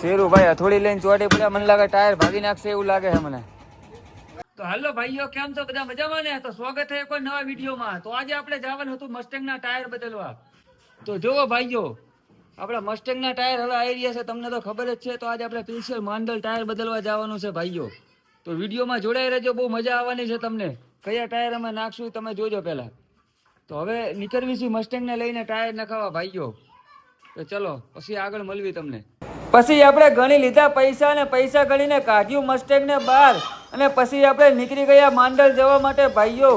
શેરુભાઈ હથોડી લઈને ચોટી પડ્યા, મને લાગે ટાયર ભાગી નાખશે એવું લાગે છે મને. તો હાલો ભાઈઓ, કેમ છો બધા મજામાં ને? તો સ્વાગત છે કોઈ નવા વિડીયોમાં. તો આજે આપણે જવાનું હતું મસ્ટેંગના ટાયર બદલવા. તો જોવો ભાઈઓ, આપણા મસ્ટેંગના ટાયર હવે આવી રહ્યા છે, તમને તો ખબર જ છે. તો આજે આપણે સ્પેશિયલ માંડલ ટાયર બદલવા જવાનું છે ભાઈઓ. તો વિડીયોમાં જોડાઈ રહેજો, બહુ મજા આવવાની છે તમને. કયા ટાયર અમે નાખશું તમે જોજો પહેલા. તો હવે નીકળવીશું મસ્ટેંગને લઈને ટાયર નખાવા ભાઈઓ. તો ચલો પછી આગળ મળવી તમને. પછી આપણે ગણી લીધા પૈસા ને પૈસા ગણીને કાઢ્યું મસ્ટેંગને બહાર અને પછી આપણે નીકળી ગયા માંડલ જવા માટે ભાઈઓ.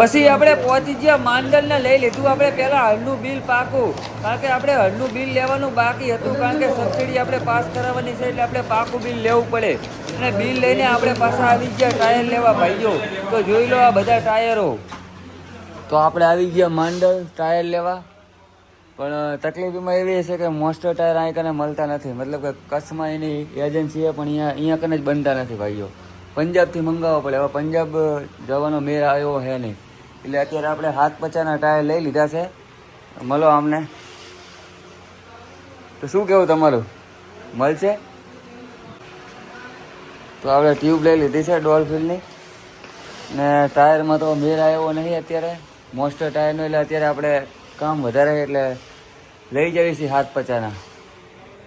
પછી આપણે પહોંચી ગયા માંડલને લઈ લીધું આપણે પહેલાં હળનું બિલ પાકું, કારણ કે આપણે હળનું બિલ લેવાનું બાકી હતું, કારણ કે સબસિડી આપણે પાસ કરાવવાની છે એટલે આપણે પાકું બિલ લેવું પડે. અને બિલ લઈને આપણે પાછા આવી ગયા ટાયર લેવા ભાઈઓ. તો જોઈ લો આ બધા ટાયરો. તો આપણે આવી ગયા માંડલ ટાયર લેવા, પણ તકલીફ એમાં એવી છે કે મોસ્ટર ટાયર અહીં કને મળતા નથી. મતલબ કે કચ્છમાં એની એજન્સી છે પણ અહીંયા કને જ બનતા નથી ભાઈઓ. પંજાબથી મંગાવવા પડે. હવે પંજાબ જવાનો મેળ આવ્યો છે નહીં, એટલે અત્યારે આપણે 750ના ટાયર લઈ લીધા છે. મળો આમને. તો શું કેવું તમારું, મળશે? તો આપણે ટ્યુબ લઈ લીધી છે ડોલફિલની, ને ટાયરમાં તો મેળ આવ્યો નહીં અત્યારે મોસ્ટર ટાયરનો, એટલે અત્યારે આપણે કામ વધારે એટલે લઈ જવી છે 750ના.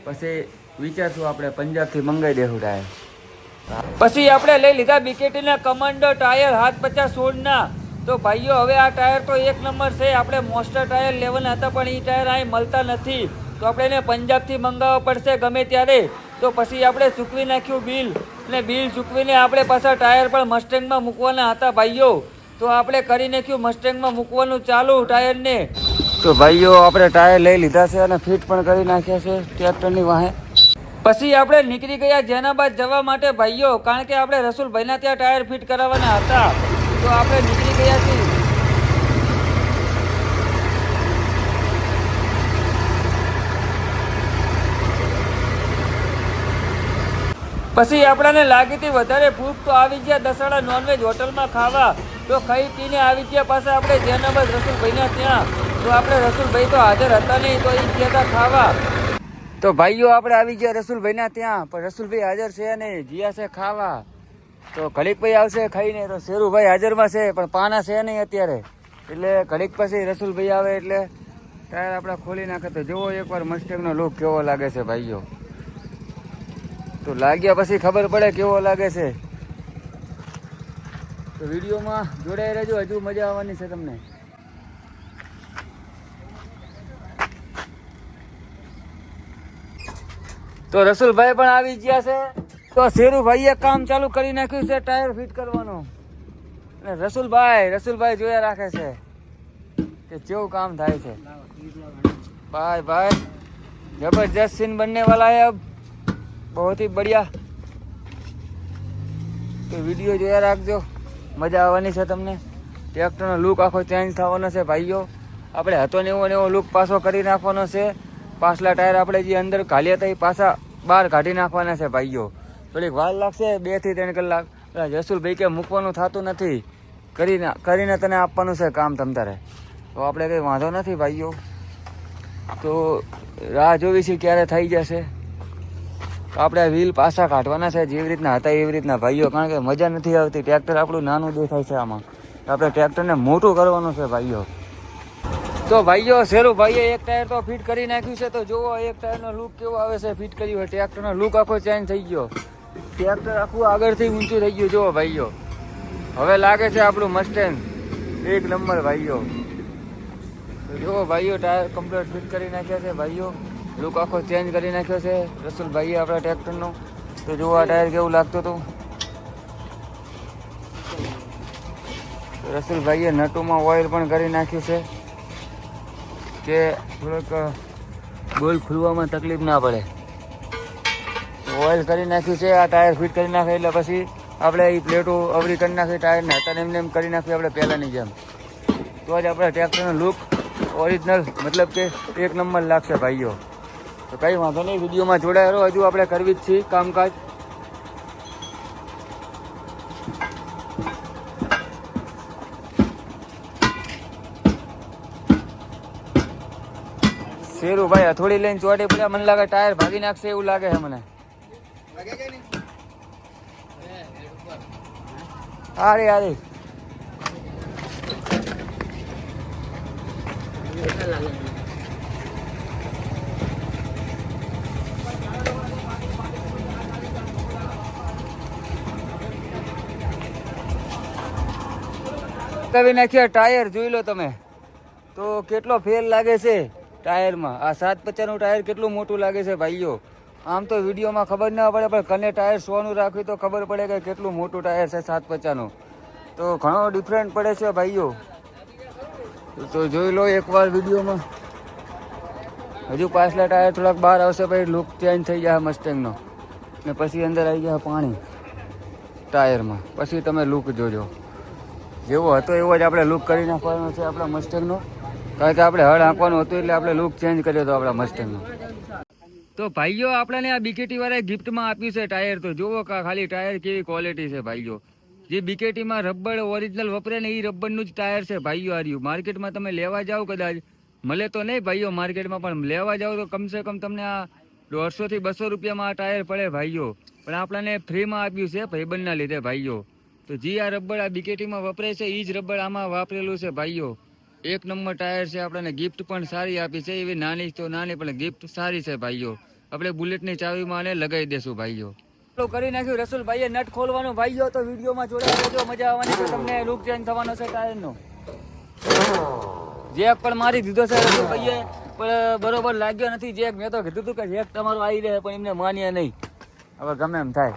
પછી વિચારશું આપણે પંજાબથી મંગાવી દેવું ટાયર. પછી આપણે લઈ લીધા બીકેટીના કમાન્ડો ટાયર 750 16ના. તો ભાઈઓ હવે આ ટાયર તો એક નંબર છે. આપણે મોસ્ટર ટાયર લેવાના હતા પણ એ ટાયર અહીં મળતા નથી, તો આપણે એને પંજાબથી મંગાવવા પડશે ગમે ત્યારે. તો પછી આપણે ચૂકવી નાખ્યું બિલ, અને બિલ ચૂકવીને આપણે પાછા ટાયર પણ મસ્ટેંગમાં મૂકવાના હતા ભાઈઓ. તો આપણે કરી નાખ્યું મસ્ટેંગમાં મૂકવાનું ચાલુ ટાયરને. તો ભાઈઓ આપણે ટાયર લઈ લીધા છે અને ફિટ પણ કરી નાખ્યા છે ટ્રેક્ટરની વાહે. પછી આપણે નીકળી ગયા જેનાબાદ જવા માટે ભાઈઓ, કારણ કે આપણે રસુલભાઈના ત્યાં ટાયર ફિટ કરાવવાના હતા. તો આપણે નીકળી ગયા છીએ. પછી આપણાને લાગી હતી વધારે ભૂખ, તો આવી ગયા દસાડા નોનવેજ હોટલમાં ખાવા. તો ખાઈ પીને આવી ગયા પાછા આપણે જેનાબાદ રસુલભાઈના ત્યાં. તો આપણે રસુલભાઈ તો હાજર હતા નહીં, તો એ ગયા હતા ખાવા. તો ભાઈઓ આપણે આવી ગયા રસુલભાઈના ત્યાં, પણ રસુલભાઈ હાજર છે નહીં, જીયા છે ખાવા. તો ઘડીકભાઈ આવશે ખાઈને. તો શેરુભાઈ હાજરમાં છે પણ પાના છે નહીં અત્યારે, એટલે ઘડીક પછી રસુલભાઈ આવે એટલે ટાયર આપણે ખોલી નાખે. તો જુઓ એકવાર મસ્ટેંગનો લુક કેવો લાગે છે ભાઈઓ. તો લાગ્યા પછી ખબર પડે કેવો લાગે છે. તો વિડીયોમાં જોડાઈ રહેજો, હજુ મજા આવવાની છે તમને. તો રસુલભાઈ પણ આવી ગયા છે. તો શેરુભાઈએ કામ ચાલુ કરી નાખ્યું છે ટાયર ફિટ કરવાનું. અને રસુલભાઈ જોયા રાખે છે કે કેવું કામ થાય છે. ભાઈ જબરદસ્ત સીન बनने वाला है अब, बहुत ही बढ़िया. તો વિડીયો જોયા રાખજો, મજા આવવાની છે તમને. ટ્રેક્ટરનો લુક આખો ચેન્જ થવાનો છે ભાઈઓ. આપણે હતો ને એવો લુક પાછો કરી નાખવાનો છે. પાછલા ટાયર આપણે જે અંદર ઘાલ્યા હતા એ પાછા બહાર કાઢી નાખવાના છે ભાઈઓ. થોડીક વાર લાગશે, 2 થી 3 કલાક. રસુલભાઈ કે મૂકવાનું થતું નથી, કરીને તને આપવાનું છે કામ તમ તારે. તો આપણે કંઈ વાંધો નથી ભાઈઓ. તો રાહ જોવી છે ક્યારે થઈ જશે. તો આપણે વ્હીલ પાછા કાઢવાના છે જેવી રીતના હતા એવી રીતના ભાઈઓ, કારણ કે મજા નથી આવતી. ટ્રેક્ટર આપણું નાનું દેખાય છે આમાં, તો આપણે ટ્રેક્ટરને મોટું કરવાનું છે ભાઈઓ. તો ભાઈઓ શેરુભાઈએ એક ટાયર તો ફિટ કરી નાખ્યું છે. તો જુઓ એક ટાયરનો લુક કેવો આવે છે ફિટ કર્યું હોય. ટ્રેક્ટરનો લુક આખો ચેન્જ થઈ ગયો. ટ્રેક્ટર આખું આગળથી ઊંચું થઈ ગયું જુઓ ભાઈઓ. હવે લાગે છે આપણું મસ્ટેંગ એક નંબર ભાઈઓ. તો જુઓ ભાઈઓ ટાયર કમ્પ્લીટ ફિટ કરી નાખ્યા છે ભાઈઓ. લુક આખો ચેન્જ કરી નાખ્યો છે રસુલભાઈએ આપણા ટ્રેક્ટરનો. તો જુઓ આ ટાયર કેવું લાગતું હતું. રસુલભાઈએ નટુમાં ઓઇલ પણ કરી નાખ્યું છે કે થોડોક બોલ ખુલવામાં તકલીફ ના પડે. ઓઇલ કરી નાખ્યું છે. આ ટાયર ફિટ કરી નાખે એટલે પછી આપણે એ પ્લેટો અવરી કરી નાખી ટાયરને હતા એમ કરી નાખીએ આપણે પહેલાંની જેમ. તો જ આપણે ટ્રેક્ટરનો લુક ઓરિજિનલ મતલબ કે એક નંબર લાગશે ભાઈઓ. તો કંઈ વાંધો નહીં, વિડીયોમાં જોડાયા રહો, હજુ આપણે કરવી જ છીએ કામકાજ. શેરુભાઈ હથોડી લઈને ચોટી પડ્યા, મને લાગે ટાયર ભાગી નાખશે એવું લાગે છે મને. અરે કરી નાખ્યા ટાયર જોઈ લો તમે. તો કેટલો ફેર લાગે છે ટાયરમાં. આ 750નું ટાયર કેટલું મોટું લાગે છે ભાઈઓ. આમ તો વિડીયોમાં ખબર ના પડે, પણ કને ટાયર 100નું રાખ્યું તો ખબર પડે કે કેટલું મોટું ટાયર છે 750નું. તો ઘણો ડિફરન્ટ પડે છે ભાઈઓ. તો જોઈ લો એકવાર વિડીયોમાં. હજુ પાછલા ટાયર થોડાક બહાર આવશે પછી લુક ચેન્જ થઈ જાય મસ્ટેંગનો. ને પછી અંદર આવી જાય પાણી ટાયરમાં. પછી તમે લુક જોજો. જેવો હતો એવો જ આપણે લુક કરી નાખવાનો છે આપણા મસ્ટેંગનો, કારણ કે આપણે હળ આંકવાનું હતું એટલે આપણે લુક ચેન્જ કર્યો હતો આપણા મસ્ટેંગનો. તો ભાઈઓ આપણને આ બીકેટી વાળાએ ગિફ્ટમાં આપ્યું છે ટાયર. તો જુઓ ખાલી ટાયર કેવી ક્વોલિટી છે ભાઈઓ. જે બીકેટીમાં રબર ઓરિજિનલ વપરે ને એ રબરનું જ ટાયર છે ભાઈઓ. આ માર્કેટમાં તમે લેવા જાઓ કદાચ મળે તો નહીં ભાઈઓ માર્કેટમાં, પણ લેવા જાઓ તો કમસે કમ તમને આ 150 થી 200 રૂપિયામાં આ ટાયર પડે ભાઈઓ. પણ આપણને ફ્રીમાં આપ્યું છે ભાઈબંધના લીધે ભાઈઓ. તો જે આ રબર આ બીકેટીમાં વપરાય છે એ જ રબર આમાં વાપરેલું છે ભાઈઓ. એક નંબર ટાયર છે. આપણને ગિફ્ટ પણ સારી આપી છે, એવી નાની તો નાની પણ ગિફ્ટ સારી છે ભાઈઓ. આપણે બુલેટની ચાવીમાં આને લગાવી દેશું ભાઈઓ. કરી નાખ્યું રસુલભાઈએ નટ ખોલવાનો ભાઈઓ, તો વિડીયોમાં જોડાઈ રહેજો, મજા આવવાની છે તમને. લુક ચેન્જ થવાનો છે ટાયરનો. જેક પણ મારી દીધો છે રસુલભાઈએ, પણ બરોબર લાગ્યો નથી જેક. મેં તો કીધું હતું કે જેક તમારો આવી રહે, પણ એમને માન્યા નહીં. હવે ગમે એમ થાય.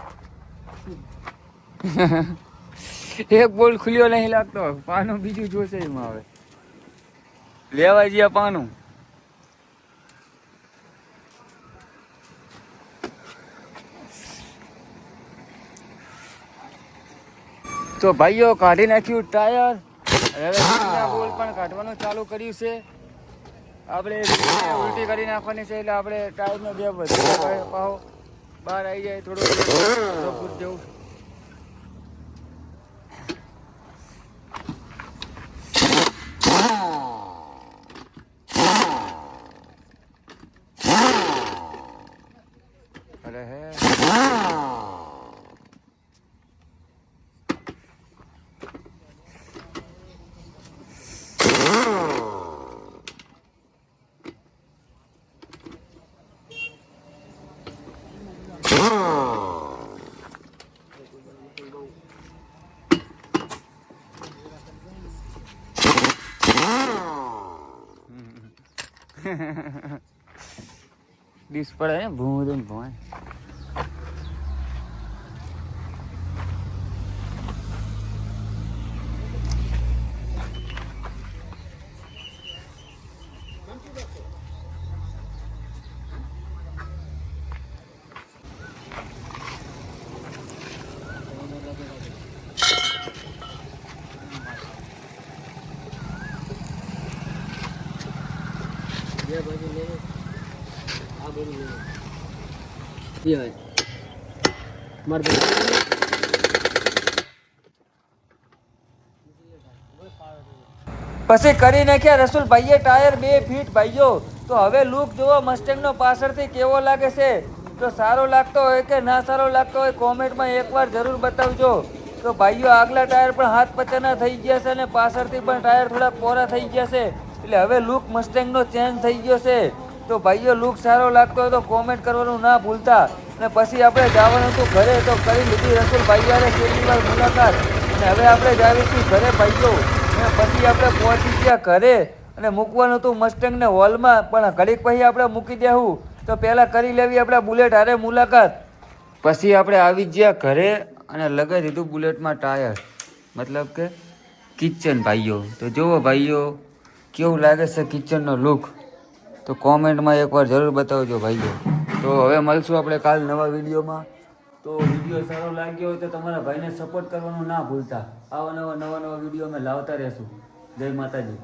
એક બોલ ખુલ્યો નહીં લાગતો, પાનું બીજું જોશે એમાં. હવે લેવા જઈએ પાનું. તો ભાઈઓ કાઢી નાખ્યું ટાયર. હવે બોલ પણ કાઢવાનું ચાલુ કર્યું છે. આપણે ઉલટી કરી નાખવાની છે, એટલે આપણે ટાયરનો બે પાહો બહાર આવી જાય થોડું જેવું. અરે હે ડીશ પડે ને ભૂં ભૂં. પછી કરી નાખ્યા રસુલભાઈએ ટાયર 2 ફીટ ભાઈઓ. તો હવે લુક જોવો મસ્ટેંગનો પાછળથી કેવો લાગે છે. તો સારો લાગતો હોય કે ના સારો લાગતો હોય કોમેન્ટમાં એકવાર જરૂર બતાવજો. તો ભાઈઓ આગલા ટાયર પણ હાથ પચાના થઈ ગયા છે, અને પાછળથી પણ ટાયર થોડા કોરા થઈ ગયા છે. એટલે હવે લુક મસ્ટેંગનો ચેન્જ થઈ ગયો છે. તો ભાઈઓ લુક સારો લાગતો હોય તો કોમેન્ટ કરવાનું ના ભૂલતા. અને પછી આપણે જવાનું હતું ઘરે, તો કરી લીધી રસુલભાઈ યારે છેલ્લી વાર મુલાકાત. અને હવે આપણે જ આવીશું ઘરે ભાઈઓ. અને પછી આપણે પહોંચી ગયા ઘરે, અને મૂકવાનું હતું મસ્ટેંગને હોલમાં, પણ ઘડીક પછી આપણે મૂકી દેવું. તો પહેલાં કરી લેવી આપણે બુલેટ હારે મુલાકાત. પછી આપણે આવી ગયા ઘરે અને લગાવી દીધું બુલેટમાં ટાયર, મતલબ કે કિચન ભાઈઓ. તો જુઓ ભાઈઓ કેવું લાગે છે કિચનનો લુક, તો કોમેન્ટમાં એકવાર જરૂર બતાવજો ભાઈઓ. તો હવે મળશું આપણે કાલ નવા વિડીયોમાં. તો વિડીયો સારો લાગ્યો હોય તો તમારા ભાઈને સપોર્ટ કરવાનું ના ભૂલતા. આવા નવા વિડીયો અમે લાવતા રહેશું. જય માતાજી.